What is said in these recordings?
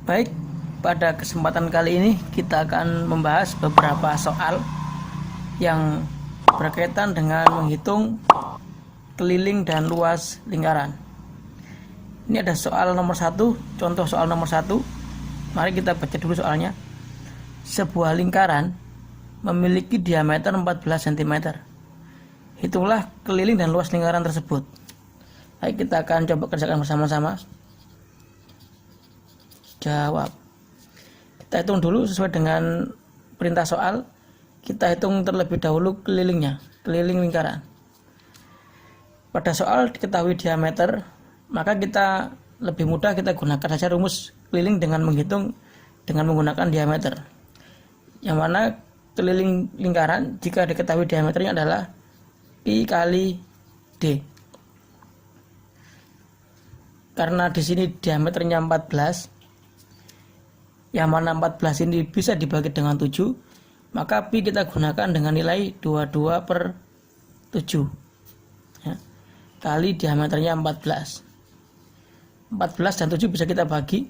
Baik, pada kesempatan kali ini kita akan membahas beberapa soal yang berkaitan dengan menghitung keliling dan luas lingkaran. Ini ada soal nomor 1, contoh soal nomor 1. Mari kita baca dulu soalnya. Sebuah lingkaran memiliki diameter 14 cm. Hitunglah keliling dan luas lingkaran tersebut. Baik, kita akan coba kerjakan bersama-sama. Jawab. Kita hitung dulu sesuai dengan perintah soal. Kita hitung terlebih dahulu kelilingnya, keliling lingkaran. Pada soal diketahui diameter, maka kita lebih mudah kita gunakan saja rumus keliling dengan menghitung dengan menggunakan diameter. Yang mana keliling lingkaran jika diketahui diameternya adalah pi kali d. Karena di sini diameternya 14, yang mana 14 ini bisa dibagi dengan 7, maka pi kita gunakan dengan nilai 22/7 ya, kali diameternya 14 dan 7 bisa kita bagi,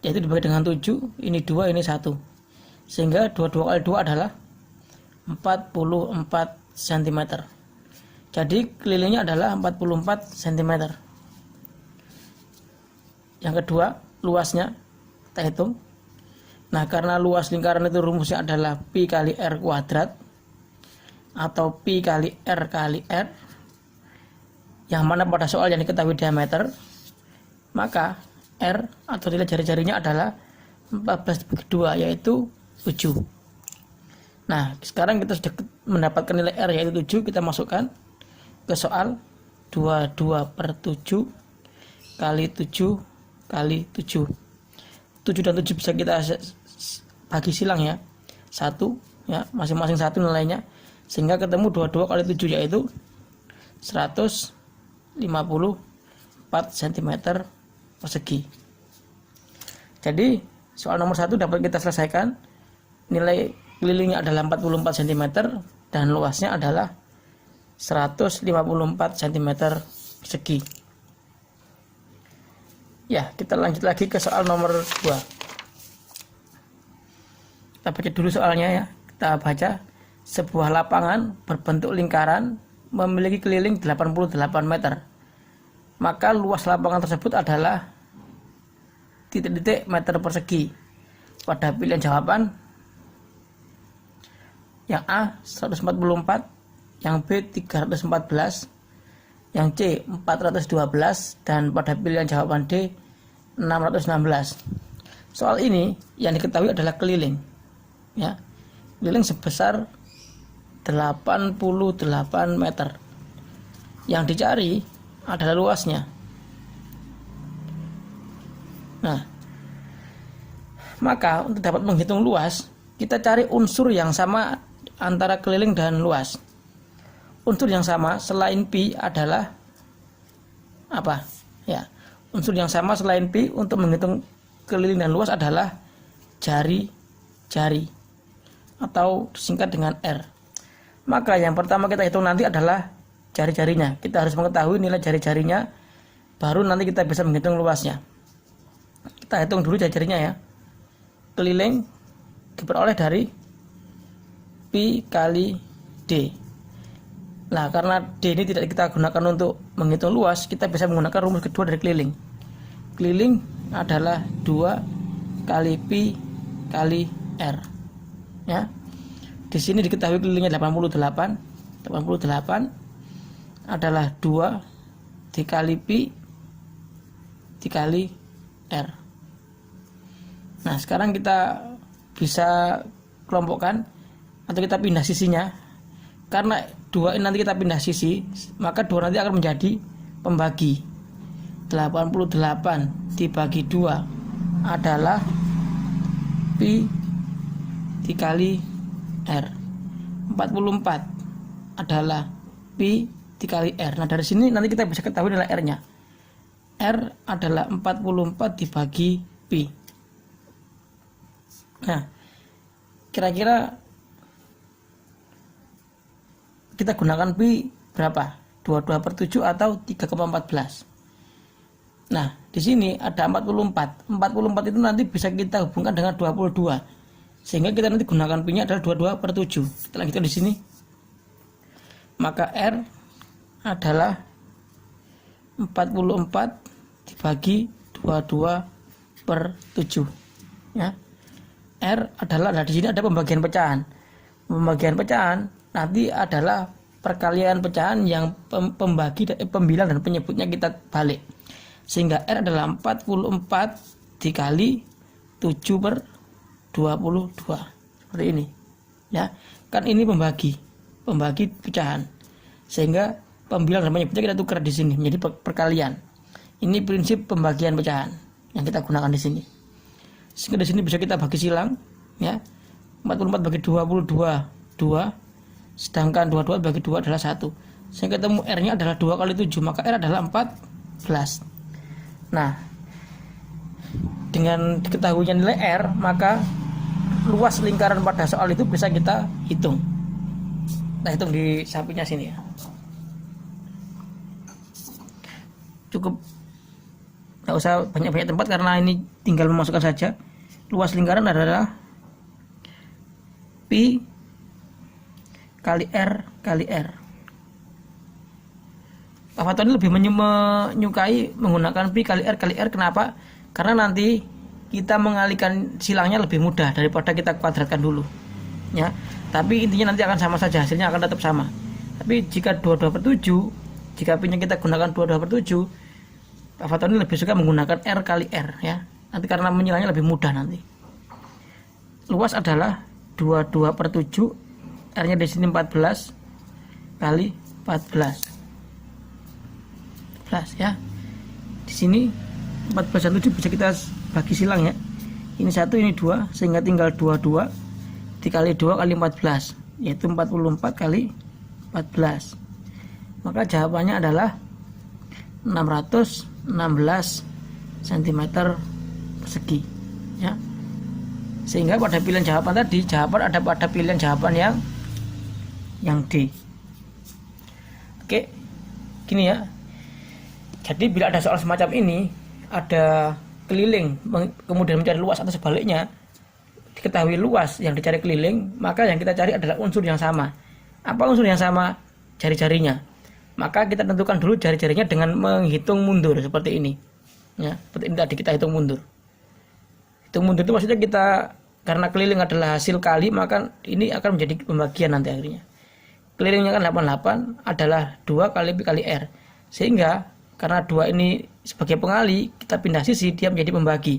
yaitu dibagi dengan 7, ini 2, ini 1, sehingga 22 kali 2 adalah 44 cm. Jadi kelilingnya adalah 44 cm. Yang kedua, luasnya kita hitung. Nah, karena luas lingkaran itu rumusnya adalah pi kali r kuadrat atau pi kali r, yang mana pada soal yang diketahui diameter, maka r atau nilai jari-jarinya adalah 14 dibagi 2, yaitu 7. Nah, sekarang kita sudah mendapatkan nilai r yaitu 7, kita masukkan ke soal. 22/7 kali 7 kali 7. 7 dan 7 bisa kita bagi silang ya, 1 ya, masing-masing 1 nilainya, sehingga ketemu 22 kali 7 yaitu 154 cm persegi. Jadi soal nomor 1 dapat kita selesaikan. Nilai kelilingnya adalah 44 cm dan luasnya adalah 154 cm persegi. Ya, kita lanjut lagi ke soal nomor 2. Kita baca dulu soalnya ya. Kita baca. Sebuah lapangan berbentuk lingkaran memiliki keliling 88 meter. Maka luas lapangan tersebut adalah titik-titik meter persegi. Pada pilihan jawaban, yang A 144, yang B 314, yang C 412, dan pada pilihan jawaban D 616. Soal ini yang diketahui adalah keliling ya. Keliling sebesar 88 meter. Yang dicari adalah luasnya. Nah, maka untuk dapat menghitung luas, kita cari unsur yang sama antara keliling dan luas. Unsur yang sama selain pi adalah apa? Ya, unsur yang sama selain pi untuk menghitung keliling dan luas adalah jari-jari atau disingkat dengan R. Maka yang pertama kita hitung nanti adalah jari-jarinya. Kita harus mengetahui nilai jari-jarinya, baru nanti kita bisa menghitung luasnya. Kita hitung dulu jari-jarinya ya. Keliling diperoleh dari pi kali D. Nah, karena D ini tidak kita gunakan untuk menghitung luas, kita bisa menggunakan rumus kedua dari keliling. Keliling adalah 2 kali pi kali R. Ya. Di sini diketahui kelilingnya 88. 88 adalah 2 dikali pi dikali R. Nah, sekarang kita bisa kelompokkan atau kita pindah sisinya. Karena 2 ini nanti kita pindah sisi, maka 2 nanti akan menjadi pembagi. 88 dibagi 2 adalah pi dikali R. 44 adalah pi dikali R. Nah, dari sini nanti kita bisa ketahui nilai R-nya. R adalah 44 dibagi pi. Nah, kira-kira kita gunakan pi berapa? 22/7 atau 3,14. Nah, di sini ada 44. 44 itu nanti bisa kita hubungkan dengan 22. Sehingga kita nanti gunakan Pi-nya adalah 22/7. Kita lanjutkan di sini. Maka R adalah 44 dibagi 22/7. Ya. R adalah, nah di sini ada pembagian pecahan. Pembagian pecahan nanti adalah perkalian pecahan yang pembilang dan penyebutnya kita balik. Sehingga R adalah 44 dikali 7/22. Seperti ini. Ya. Kan ini pembagi pecahan. Sehingga pembilang dan penyebutnya kita tukar di sini menjadi perkalian. Ini prinsip pembagian pecahan yang kita gunakan di sini. Sehingga di sini bisa kita bagi silang, ya. 44 bagi 22 2, sedangkan 22 bagi 2 adalah 1. Sehingga ketemu R-nya adalah 2 kali 7, maka R adalah 14. Nah, dengan diketahuinya nilai R, maka luas lingkaran pada soal itu bisa kita hitung. Kita hitung di sampingnya sini ya. Cukup, nggak usah banyak-banyak tempat karena ini tinggal memasukkan saja. Luas lingkaran adalah Pi kali R kali R. Pak Fatoni lebih menyukai menggunakan Pi kali R kali R. Kenapa? Karena nanti kita mengalihkan silangnya lebih mudah daripada kita kuadratkan dulu, ya. Tapi intinya nanti akan sama saja, hasilnya akan tetap sama. Tapi jika 22/7, jika Pi-nya kita gunakan 22/7, Pak Fatoni lebih suka menggunakan R kali R, ya. Nanti karena menyilangnya lebih mudah nanti. Luas adalah 22/7, R-nya di sini 14 kali 14. 14 ya. Di sini 14 dan 7 bisa kita bagi silang ya. Ini 1, ini 2, sehingga tinggal 22 dikali 2 kali 14, yaitu 44 kali 14. Maka jawabannya adalah 616 cm persegi, ya. Sehingga pada pilihan jawaban tadi, jawaban ada pada pilihan jawaban yang D. Oke, gini ya. Jadi bila ada soal semacam ini, ada keliling kemudian mencari luas atau sebaliknya, diketahui luas yang dicari keliling, maka yang kita cari adalah unsur yang sama. Apa unsur yang sama? Jari-jarinya. Maka kita tentukan dulu jari-jarinya dengan menghitung mundur seperti ini. Ya, seperti ini tadi kita hitung mundur. Hitung mundur itu maksudnya kita, karena keliling adalah hasil kali, maka ini akan menjadi pembagian nanti akhirnya. Kelilingnya kan 88 adalah 2 kali Pi kali R. Sehingga karena 2 ini sebagai pengali, kita pindah sisi, dia menjadi pembagi.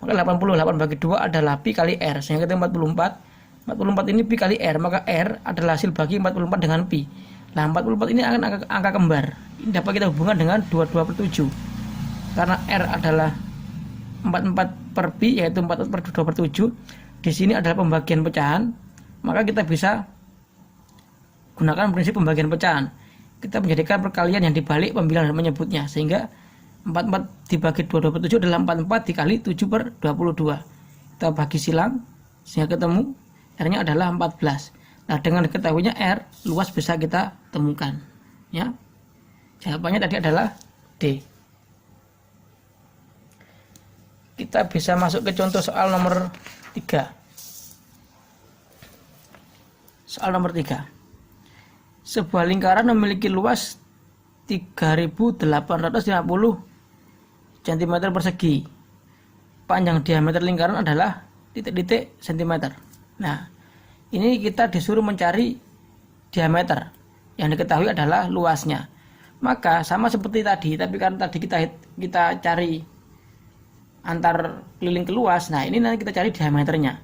Maka 88 bagi 2 adalah Pi kali R. Sehingga kita 44 ini Pi kali R, maka R adalah hasil bagi 44 dengan Pi. Nah, 44 ini akan angka kembar. Ini dapat kita hubungkan dengan 22/7. Karena R adalah 44 per Pi, yaitu 44/2/7. Di sini adalah pembagian pecahan, maka kita bisa gunakan prinsip pembagian pecahan. Kita menjadikan perkalian yang dibalik pembilang dan menyebutnya, sehingga 44 dibagi 22/7 adalah 44 dikali 7/22. Kita bagi silang sehingga ketemu R-nya adalah 14. Nah, dengan diketahuinya R, luas bisa kita temukan, ya. Jawabannya tadi adalah D. Kita bisa masuk ke contoh soal nomor 3. Soal nomor 3. Sebuah lingkaran memiliki luas 3850 cm persegi. Panjang diameter lingkaran adalah titik-titik cm. Nah, ini kita disuruh mencari diameter. Yang diketahui adalah luasnya. Maka sama seperti tadi, tapi karena tadi kita cari antar keliling ke luas, nah ini nanti kita cari diameternya.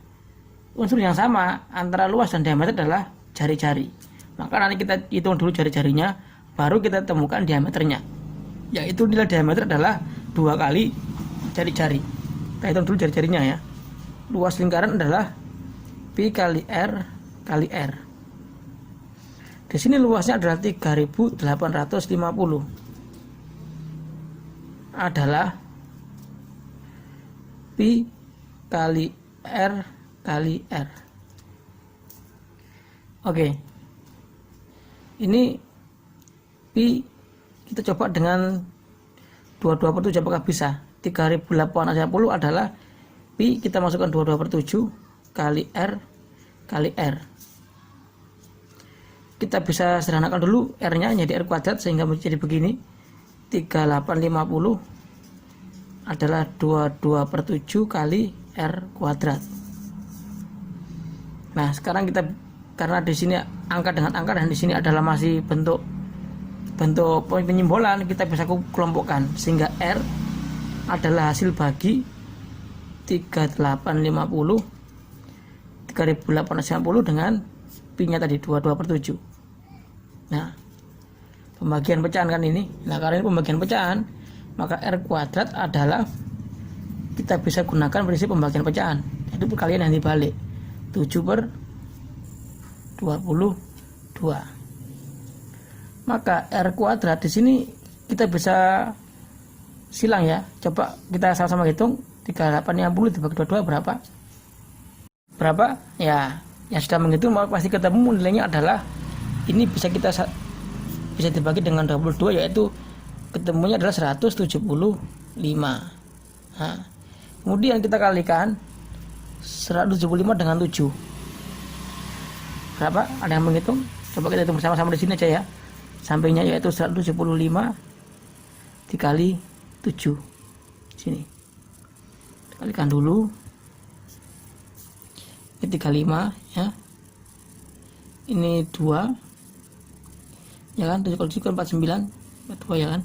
Unsur yang sama antara luas dan diameter adalah jari-jari. Maka nanti kita hitung dulu jari-jarinya, baru kita temukan diameternya. Yaitu nilai diameter adalah 2 kali jari-jari. Kita hitung dulu jari-jarinya ya. Luas lingkaran adalah Pi kali R kali R. Di sini luasnya adalah 3850. Adalah Pi kali R kali R. Oke. Ini Pi kita coba dengan 22/7 apakah bisa? 3850 adalah pi, kita masukkan 22/7 kali R kali R. Kita bisa sederhanakan dulu R nya jadi R kuadrat sehingga menjadi begini. 3850 adalah 22/7 kali R kuadrat. Nah sekarang kita, karena di sini angka dengan angka dan di sini adalah masih bentuk penyimbolan, kita bisa kelompokkan sehingga R adalah hasil bagi 3850 3850 dengan pi nya tadi 22/7. Nah pembagian pecahan kan ini. Nah karena ini pembagian pecahan, maka R kuadrat adalah, kita bisa gunakan prinsip pembagian pecahan, itu perkalian yang dibalik 7/22. Maka R kuadrat di sini kita bisa silang ya. Coba kita sama-sama hitung. 3850 dibagi 22 berapa? Berapa? Ya, yang sudah menghitung maka pasti ketemu nilainya adalah ini, bisa dibagi dengan 22, yaitu ketemunya adalah 175. Nah, kemudian kita kalikan 175 dengan 7. Berapa? Ada yang menghitung? Coba kita hitung bersama-sama di sini aja ya. Sampingnya yaitu 175 dikali 7. Sini. Kalikan dulu. Ini 35 ya. Ini 2. Ya kan? 7 kali 7 kan 49. 2 ya kan?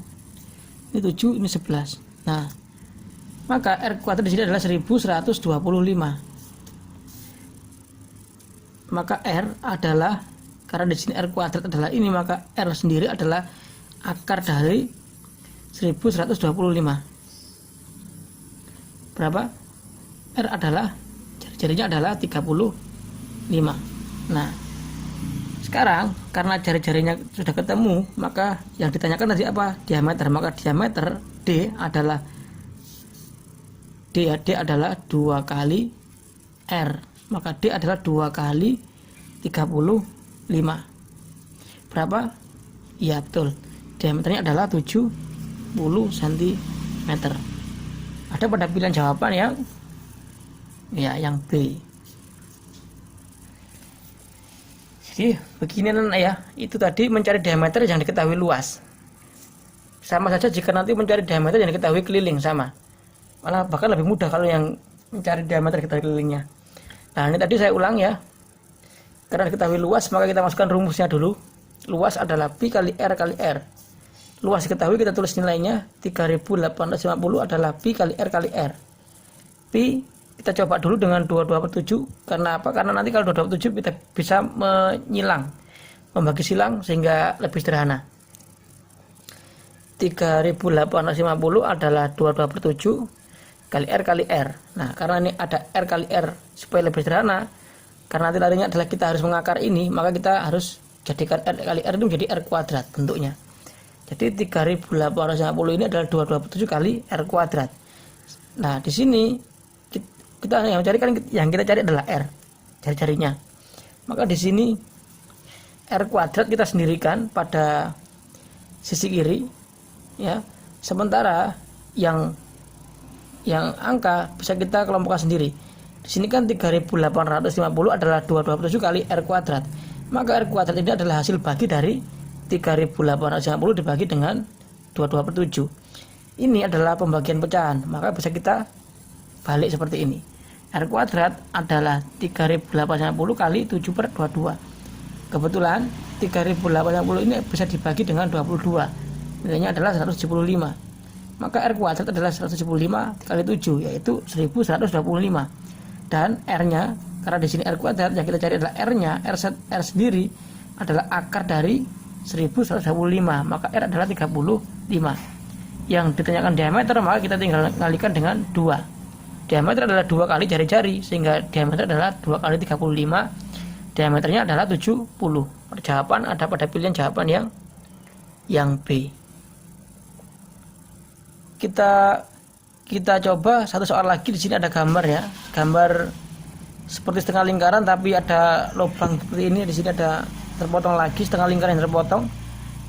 Ini 7, ini 11. Nah, maka R kuadrat di sini adalah 1125. Maka R adalah, karena di sini R kuadrat adalah ini, maka R sendiri adalah akar dari 1125. Berapa? R adalah, jari-jarinya adalah 35. Nah, sekarang karena jari-jarinya sudah ketemu, maka yang ditanyakan tadi apa? Diameter. Maka diameter D adalah D adalah 2 kali R. Maka D adalah 2 kali 35. Berapa? Iya betul. Diameternya adalah 70 cm. Ada pada pilihan jawaban yang B. Jadi begini ya, itu tadi mencari diameter yang diketahui luas. Sama saja jika nanti mencari diameter yang diketahui keliling, sama. Malah bahkan lebih mudah kalau yang mencari diameter diketahui kelilingnya. Nah ini tadi saya ulang ya. Karena diketahui luas, maka kita masukkan rumusnya dulu. Luas adalah pi kali R kali R. Luas diketahui, kita tulis nilainya 3850 adalah pi kali R kali R. Pi kita coba dulu dengan 22/7. Karena apa? Karena nanti kalau 22/7 kita bisa membagi silang sehingga lebih sederhana. 3850 adalah 22/7 kali R kali R. Nah karena ini ada R kali R supaya lebih sederhana, karena nanti larinya adalah kita harus mengakar ini, maka kita harus jadikan R kali R itu menjadi R kuadrat bentuknya. Jadi 3850 ini adalah 22/7 kali R kuadrat. Nah di sini kita yang kita cari adalah R, jari-jarinya. Maka di sini R kuadrat kita sendirikan pada sisi kiri ya. Sementara yang angka bisa kita kelompokkan sendiri. Di sini kan 3850 adalah 22/7 kali R kuadrat. Maka R kuadrat ini adalah hasil bagi dari 3850 dibagi dengan 22/7. Ini adalah pembagian pecahan, maka bisa kita balik seperti ini. R kuadrat adalah 3850 kali 7/22. Kebetulan 3850 ini bisa dibagi dengan 22. Nilainya adalah 175. Maka R kuadrat adalah 175 kali 7, yaitu 1125. Dan R-nya, karena di sini R kuadrat, yang kita cari adalah R-nya, R sendiri adalah akar dari 1125, maka R adalah 35. Yang ditanyakan diameter, maka kita tinggal kalikan dengan 2. Diameter adalah 2 kali jari-jari, sehingga diameter adalah 2 kali 35. Diameternya adalah 70. Jawaban ada pada pilihan jawaban yang B. Kita coba satu soal lagi. Di sini ada gambar ya, gambar seperti setengah lingkaran tapi ada lubang seperti ini. Di sini ada terpotong lagi setengah lingkaran yang terpotong,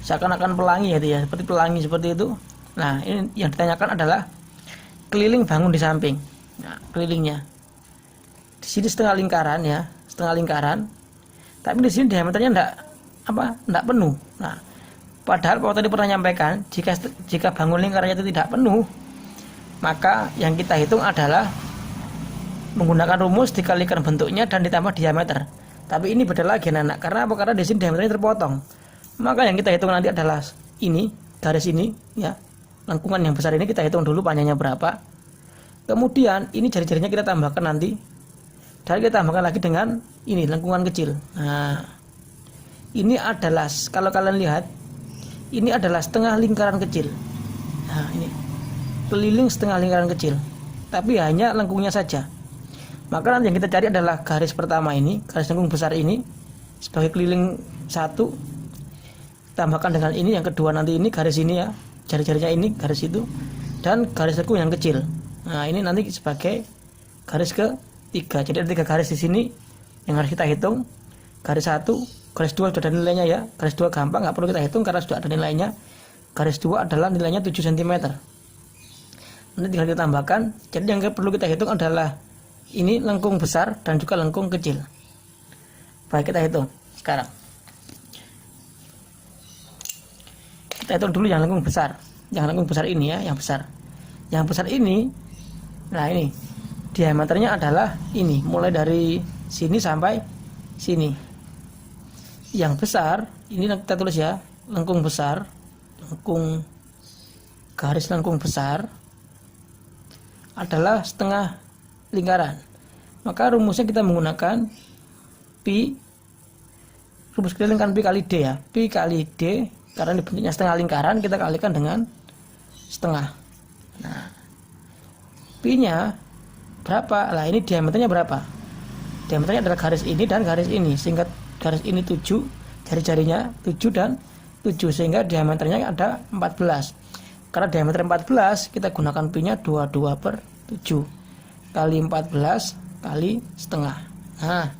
seakan-akan pelangi ya, seperti pelangi seperti itu. Nah, ini yang ditanyakan adalah keliling bangun di samping. Nah, kelilingnya di sini setengah lingkaran ya, setengah lingkaran. Tapi di sini diameternya enggak penuh. Nah, padahal kalau tadi pernah nyampaikan, jika bangun lingkarannya itu tidak penuh, maka yang kita hitung adalah menggunakan rumus dikalikan bentuknya dan ditambah diameter. Tapi ini beda lagi anak, karena apa? Karena di sini diameternya terpotong. Maka yang kita hitung nanti adalah ini, garis ini ya. Lengkungan yang besar ini kita hitung dulu panjangnya berapa. Kemudian ini jari-jarinya kita tambahkan nanti. Dan kita tambahkan lagi dengan ini lengkungan kecil. Nah, ini adalah, kalau kalian lihat, ini adalah setengah lingkaran kecil. Nah, ini keliling setengah lingkaran kecil, tapi hanya lengkungnya saja. Maka nanti yang kita cari adalah garis pertama ini, garis lengkung besar ini sebagai keliling satu, tambahkan dengan ini yang kedua, nanti ini garis ini ya, jari-jarinya ini garis itu, dan garis lengkung yang kecil. Nah, ini nanti sebagai garis ketiga. Jadi ada 3 garis di sini yang harus kita hitung. Garis 1, garis 2 sudah ada nilainya ya. Garis 2 gampang, nggak perlu kita hitung karena sudah ada nilainya. Garis 2 adalah nilainya 7 cm. Nanti tinggal kita tambahkan. Jadi yang perlu kita hitung adalah ini lengkung besar dan juga lengkung kecil. Baik, kita hitung sekarang. Kita hitung dulu yang lengkung besar. Yang lengkung besar ini ya, yang besar. Yang besar ini, nah ini diameternya adalah ini, mulai dari sini sampai sini. Yang besar ini kita tulis ya, lengkung besar, garis lengkung besar adalah setengah lingkaran. Maka rumusnya kita menggunakan pi, rumus keliling kan pi kali d ya, pi kali d, karena ini bentuknya setengah lingkaran, kita kalikan dengan setengah. Nah, pi nya berapa? Lah ini diameternya berapa? Diameternya adalah garis ini dan garis ini, sehingga garis ini 7, jari-jarinya 7 dan 7, sehingga diameternya ada 14. Karena diameter 14, kita gunakan pi nya 22/7 kali 14 kali setengah. Nah,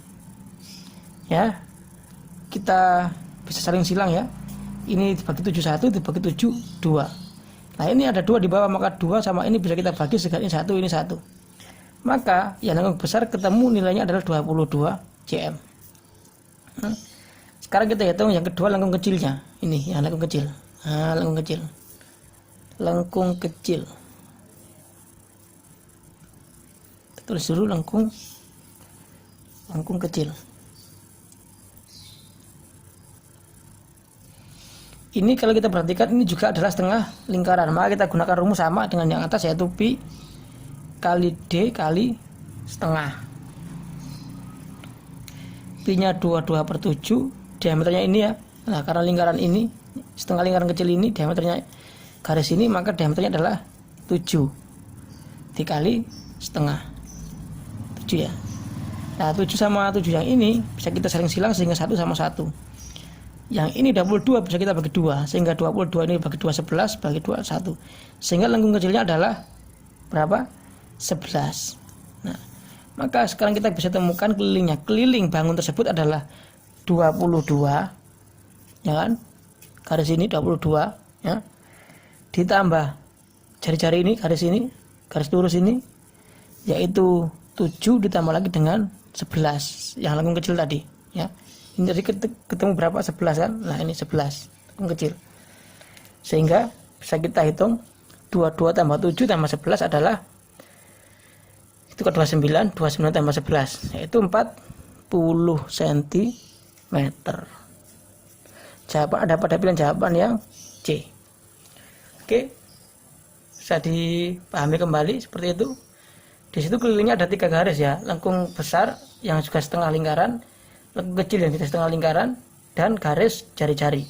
ya, kita bisa saling silang ya. Ini dibagi 7 1, dibagi 7 2. Nah, ini ada 2 di bawah, maka 2 sama ini bisa kita bagi, sehingga ini 1, ini 1. Maka yang lengkung besar ketemu nilainya adalah 22 cm. Nah, sekarang kita hitung yang kedua, lengkung kecilnya. Ini yang lengkung kecil. Nah, lengkung kecil. Lengkung kecil. Tulis dulu lengkung kecil. Ini kalau kita perhatikan, ini juga adalah setengah lingkaran, maka kita gunakan rumus sama dengan yang atas, yaitu pi kali d kali setengah. Pi nya 22/7, diameternya ini ya. Nah, karena lingkaran ini, setengah lingkaran kecil ini diameternya garis ini, maka diameternya adalah 7 dikali setengah, 7 ya. Nah, 7 sama 7 yang ini bisa kita saling silang sehingga 1 sama 1. Yang ini 22 bisa kita bagi 2, sehingga 22 ini bagi 2 11, bagi 2 1. Sehingga lengkung kecilnya adalah berapa? 11. Nah, maka sekarang kita bisa temukan kelilingnya. Keliling bangun tersebut adalah 22, ya kan? Garis ini 22 ya. Ditambah jari-jari ini, garis lurus ini, yaitu 7 ditambah lagi dengan 11 yang lengkung kecil tadi ya. Ini jadi ketemu berapa? 11 kan? Nah, ini 11 lengkung kecil. Sehingga bisa kita hitung 22 tambah 7 tambah 11 adalah itu ke 29 tambah 11, yaitu 40 cm. Jawaban ada pada pilihan jawaban yang C. Oke, bisa dipahami kembali seperti itu. Di situ kelilingnya ada 3 garis ya, lengkung besar yang juga setengah lingkaran, lengkung kecil yang tidak setengah lingkaran, dan garis jari-jari.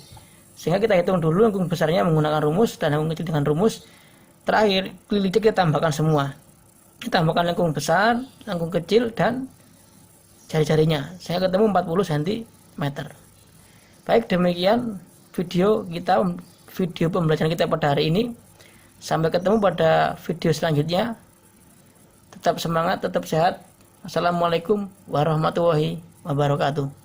Sehingga kita hitung dulu lengkung besarnya menggunakan rumus dan lengkung kecil dengan rumus. Terakhir kelilingnya kita tambahkan semua. Kita tambahkan lengkung besar, lengkung kecil, dan jari-jarinya. Saya ketemu 40 cm. Baik, demikian video pembelajaran kita pada hari ini. Sampai ketemu pada video selanjutnya. Tetap semangat, tetap sehat. Assalamualaikum warahmatullahi wabarakatuh.